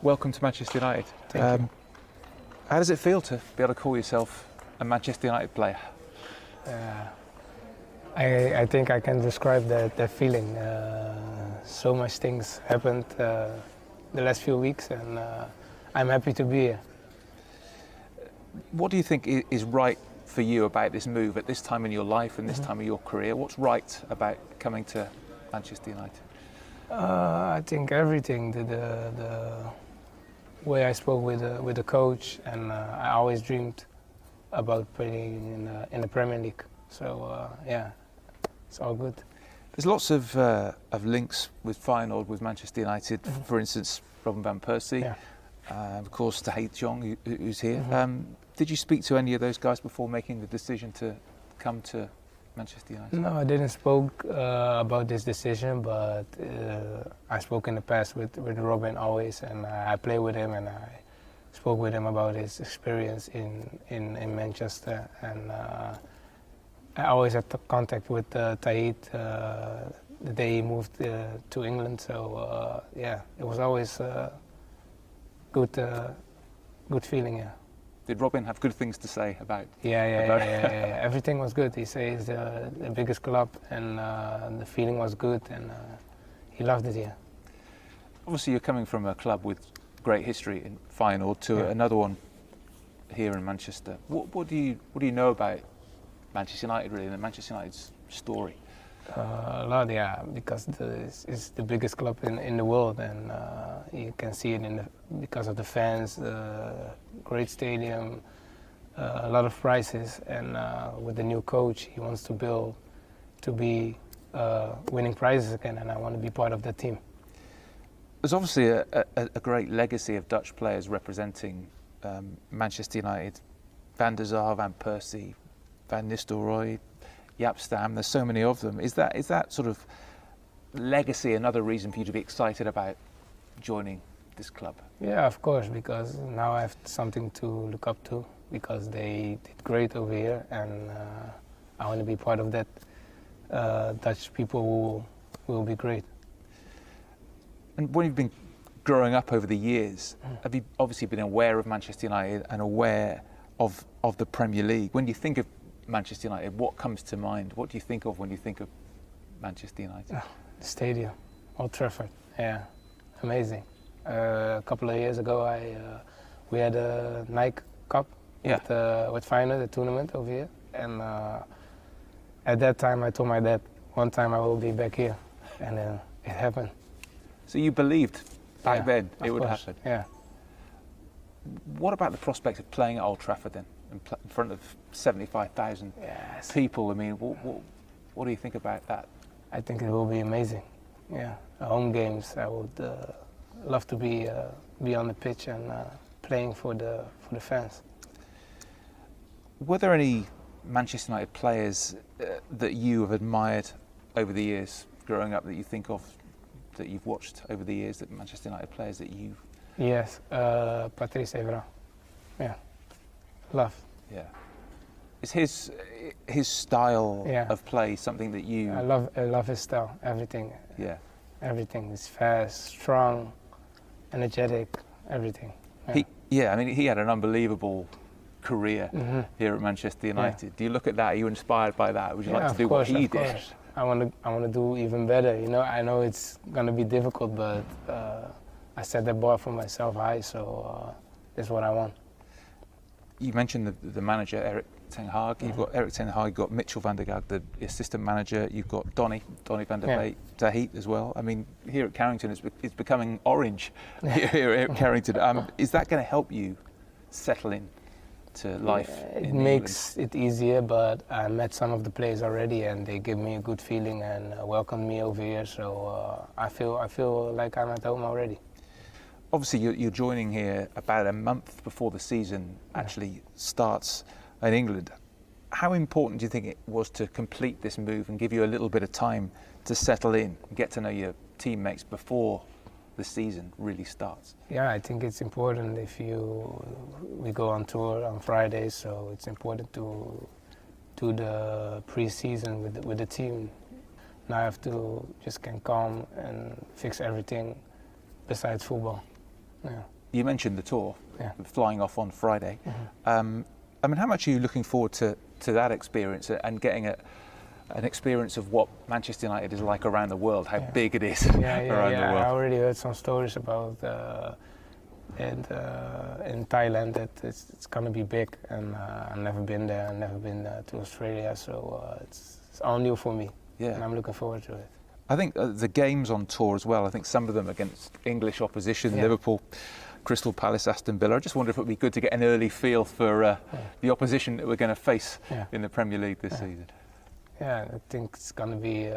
Welcome to Manchester United. Thank you. How does it feel to be able to call yourself a Manchester United player? I think I can describe that feeling. So much things happened the last few weeks, and I'm happy to be here. What do you think is right for you about this move at this time in your life and this time of your career? What's right about coming to Manchester United? I think everything. The way I spoke with the coach, and I always dreamed about playing in the Premier League. So yeah, it's all good. There's lots of links with Feyenoord, with Manchester United. For instance, Robin van Persie, of course, Tahith Jong, who's here. Did you speak to any of those guys before making the decision to come to Manchester United? No, I didn't spoke about this decision, but I spoke in the past with Robin always, and I play with him, and I spoke with him about his experience in Manchester, and I always had contact with Tahith the day he moved to England. So yeah, it was always good feeling. Yeah. Did Robin have good things to say about? Yeah. Everything was good. He says the biggest club, and the feeling was good, and he loved it here. Obviously, you're coming from a club with great history in Feyenoord to another one here in Manchester. What do you know about Manchester United, really, and Manchester United's story? A lot, yeah, because it's the biggest club in the world, and you can see it because of the fans, great stadium, a lot of prizes, and with the new coach, he wants to build to be winning prizes again, and I want to be part of that team. There's obviously a great legacy of Dutch players representing Manchester United: Van der Sar, Van Persie, Van Nistelrooy, Jaap Stam. There's so many of them. Is that sort of legacy another reason for you to be excited about joining this club? Yeah, of course, because now I have something to look up to, because they did great over here, and I want to be part of that Dutch people who will be great. And when you've been growing up over the years, have you obviously been aware of Manchester United and aware of the Premier League? When you think of Manchester United, what comes to mind? What do you think of when you think of Manchester United? The stadium, Old Trafford, yeah, amazing. A couple of years ago, we had a Nike Cup with Feyenoord, the tournament over here, and at that time I told my dad, one time I will be back here, and it happened. So you believed back then it would happen? Yeah. What about the prospect of playing at Old Trafford then, in front of 75,000 people? I mean, what do you think about that? I think it will be amazing. Yeah, home games. I would love to be on the pitch and playing for the fans. Were there any Manchester United players that you have admired over the years, growing up, that you think of, that you've watched over the years, that Manchester United players that you? Yes, Patrice Evra. Yeah, love. Yeah. Is his style of play something that you? I love his style. Everything. Yeah. Everything is fast, strong, energetic. Everything. Yeah. I mean, he had an unbelievable career here at Manchester United. Yeah. Do you look at that? Are you inspired by that? Would you like to do what he did? I want to do even better. You know, I know it's gonna be difficult, but I set the bar for myself high, so that's what I want. You mentioned the manager, Erik ten Hag. You've got Erik ten Hag, you've got Mitchell van der Gaag, the assistant manager. You've got Donny van der Beek, Tahith as well. I mean, here at Carrington, it's becoming orange here at Carrington. Is that going to help you settle in to life? It makes it easier, but I met some of the players already, and they give me a good feeling and welcomed me over here. So I feel like I'm at home already. Obviously, you're joining here about a month before the season actually starts in England. How important do you think it was to complete this move and give you a little bit of time to settle in and get to know your teammates before the season really starts? Yeah, I think it's important. We go on tour on Fridays, so it's important to do the pre-season with the team. Now I have to just can calm and fix everything besides football. Yeah. You mentioned the tour, flying off on Friday. Mm-hmm. I mean, how much are you looking forward to that experience and getting an experience of what Manchester United is like around the world, how big it is around the world? I already heard some stories about in Thailand that it's going to be big, and I've never been there. I've never been to Australia, so it's all new for me. Yeah. And I'm looking forward to it. I think the games on tour as well, I think some of them against English opposition, Liverpool, Crystal Palace, Aston Villa. I just wonder if it would be good to get an early feel for the opposition that we're going to face in the Premier League this season. Yeah, I think it's going to be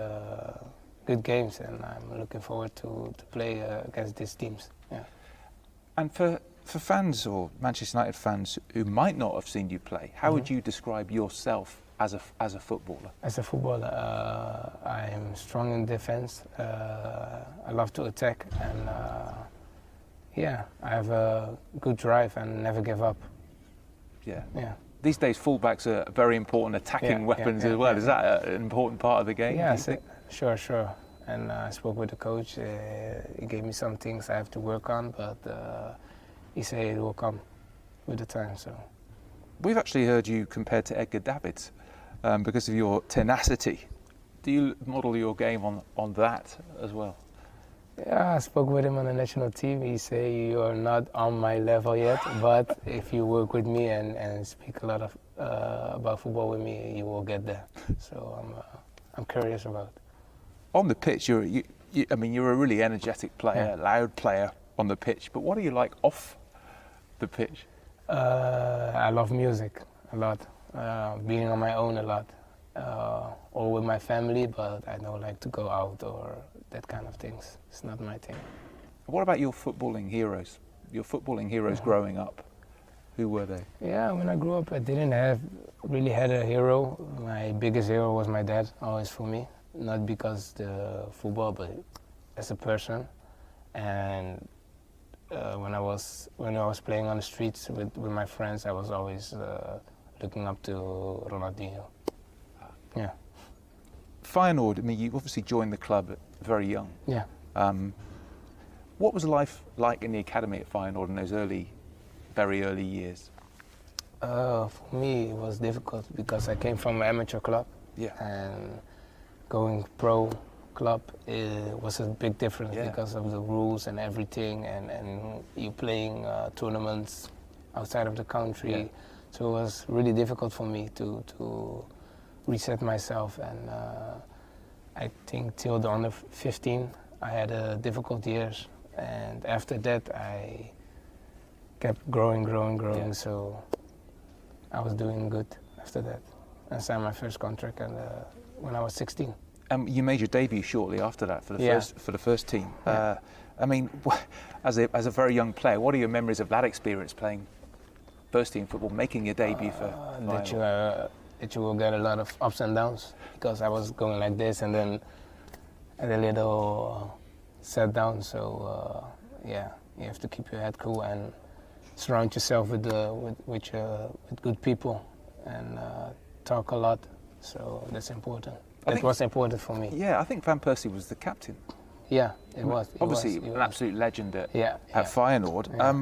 good games, and I'm looking forward to play against these teams. Yeah. And for fans or Manchester United fans who might not have seen you play, how would you describe yourself as a footballer? As a footballer, I'm strong in defense. I love to attack, and I have a good drive and never give up. Yeah. These days, fullbacks are very important attacking weapons as well. Is that an important part of the game? Yeah, sure. And I spoke with the coach. He gave me some things I have to work on, but he said it will come with the time. So we've actually heard you compared to Edgar Davids because of your tenacity. Do you model your game on that as well? Yeah, I spoke with him on the national team. He said you're not on my level yet, but if you work with me and speak a lot of about football with me, you will get there. So I'm curious about it. On the pitch, you're a really energetic player, loud player on the pitch. But what are you like off the pitch? I love music a lot, being on my own a lot, or with my family. But I don't like to go out or that kind of things. It's not my thing. What about your footballing heroes? Your footballing heroes growing up, who were they? Yeah, when I grew up, I didn't really had a hero. My biggest hero was my dad, always for me. Not because the football, but as a person. And when I was playing on the streets with my friends, I was always looking up to Ronaldinho. Yeah. Feyenoord, I mean, you obviously joined the club very young. Yeah. What was life like in the academy at Feyenoord in those very early years? For me, it was difficult because I came from an amateur club. Yeah. And going pro club was a big difference because of the rules and everything, and you playing tournaments outside of the country. Yeah. So it was really difficult for me to reset myself, and I think till the under 15 I had difficult years, and after that I kept growing. Yeah. So I was doing good after that. I signed my first contract when I was 16. You made your debut shortly after that for the first team. Yeah. I mean, as a very young player, what are your memories of that experience playing first team football, making your debut for that you will get a lot of ups and downs, because I was going like this and then at a little set down. So you have to keep your head cool and surround yourself with good people and talk a lot. So that's important. That was important for me. Yeah, I think Van Persie was the captain. Yeah, it was. Obviously, an absolute legend at Feyenoord. Yeah. I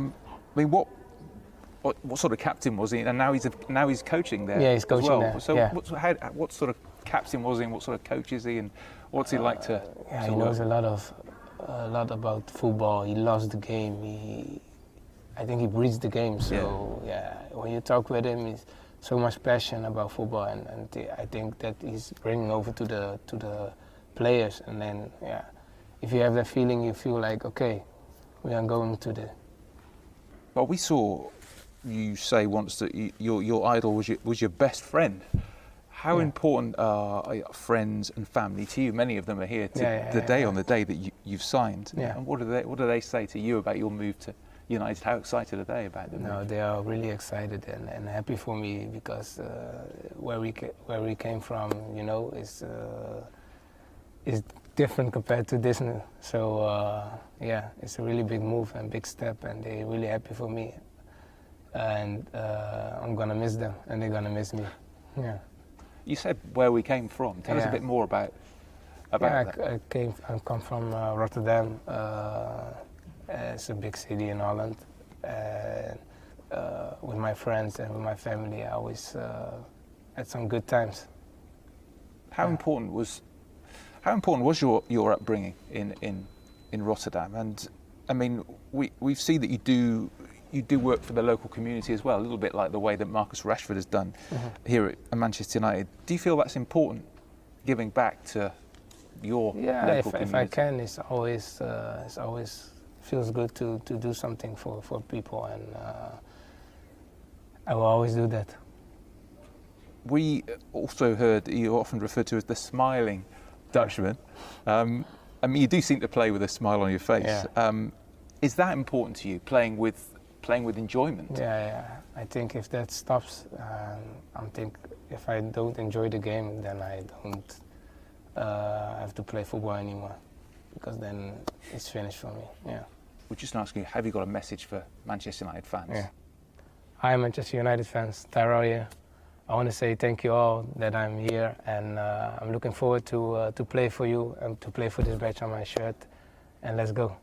mean, what sort of captain was he? And now he's coaching there. Yeah, he's coaching as well. there. So yeah. what sort of captain was he? And what sort of coach is he? And what's he like to? Yeah, he knows a lot about football. He loves the game. I think he breathes the game. So when you talk with him, he's so much passion about football, and I think that he's bringing over to the players. And then if you have that feeling, you feel like, okay, we are going to the. Well, we saw you say once that your idol was your best friend. How important are friends and family to you? Many of them are here on the day that you've signed. Yeah. And what do they say to you about your move to United? How excited are they about them? No, they are really excited and happy for me, because where we came from, is different compared to Disney. So it's a really big move and big step, and they're really happy for me. And I'm gonna miss them, and they're gonna miss me. Yeah. You said where we came from. Tell us a bit more about that. I come from Rotterdam. It's a big city in Holland. With my friends and with my family, I always had some good times. How important was your upbringing in Rotterdam? And I mean, we see that you do work for the local community as well, a little bit like the way that Marcus Rashford has done here at Manchester United. Do you feel that's important, giving back to your local community? If I can, it's always feels good to do something for people, and I will always do that. We also heard you often referred to as the smiling Dutchman. I mean, you do seem to play with a smile on your face. Yeah. Is that important to you, playing with enjoyment? Yeah. I think if that stops, if I don't enjoy the game, then I don't have to play football anymore, because then it's finished for me. Yeah. We're just asking you, have you got a message for Manchester United fans? Yeah. Hi, Manchester United fans. Tyrell here. I want to say thank you all that I'm here, and I'm looking forward to play for you and to play for this badge on my shirt. And let's go.